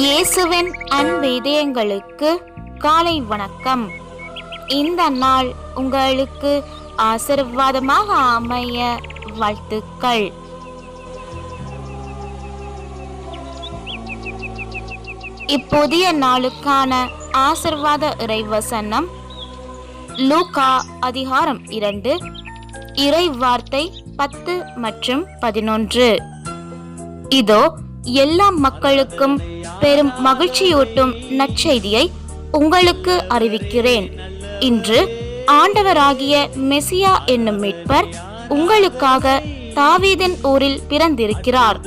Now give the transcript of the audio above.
இயேசுவின் அன்பு இதயங்களுக்கு காலை வணக்கம். இந்த நாள் உங்களுக்கு ஆசீர்வாதமாக அமைய வாழ்த்துக்கள். இப்புதிய நாளுக்கான ஆசீர்வாத இறைவசனம் லூக்கா அதிகாரம் 2 இறை வார்த்தை 10 மற்றும் 11. இதோ எல்லா மக்களுக்கும் பெரும் மகிழ்ச்சியூட்டும் நற்செய்தியை உங்களுக்கு அறிவிக்கிறேன். இன்று ஆண்டவராகிய மெசியா என்னும் மீட்பர் உங்களுக்காக தாவீதின் ஊரில் பிறந்திருக்கிறார்.